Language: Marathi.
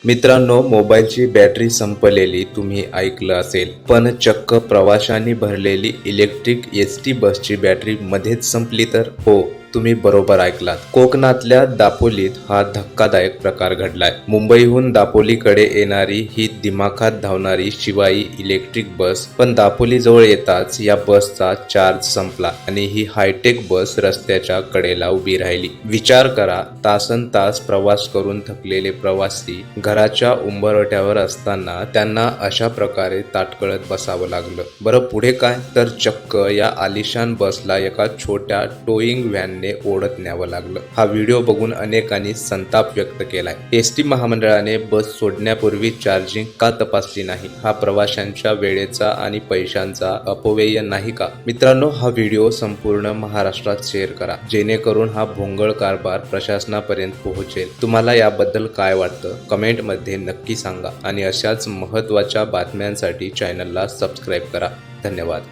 मित्रांनो, मोबाईलची बॅटरी संपलेली तुम्ही ऐकलं असेल, पण चक्क प्रवाशांनी भरलेली इलेक्ट्रिक एसटी बसची बॅटरी मध्येच संपली तर? हो, तुम्ही बरोबर ऐकलात. कोकणातल्या दापोलीत हा धक्कादायक प्रकार घडलाय. मुंबईहून दापोलीकडे येणारी ही दिमाखात धावणारी शिवाई इलेक्ट्रिक बस, पण दापोलीजवळ येताच या बसचा चार्ज संपला आणि ही हायटेक बस रस्त्याच्या कडेला उभी राहिली. विचार करा, तासनतास प्रवास करून थकलेले प्रवासी घराच्या उंबरठ्यावर असताना त्यांना अशा प्रकारे ताटकळत बसावं लागलं. बरं, पुढे काय? तर चक्क या आलिशान बसला एका छोट्या टोईंग व्हॅनने ओढत न्यावं लागलं. हा व्हिडिओ बघून अनेकांनी संताप व्यक्त केलाय. एसटी महामंडळाने बस सोडण्यापूर्वी चार्जिंग का तपासली नाही? हा प्रवाशांच्या वेळेचा आणि पैशांचा अपव्यय नाही का? मित्रांनो, हा व्हिडिओ संपूर्ण महाराष्ट्रात शेअर करा, जेणेकरून हा भोंगळ कारभार प्रशासनापर्यंत पोहोचेल. तुम्हाला याबद्दल काय वाटतं? कमेंटमध्ये नक्की सांगा आणि अशाच महत्त्वाच्या बातम्यांसाठी चॅनलला सबस्क्राईब करा. धन्यवाद.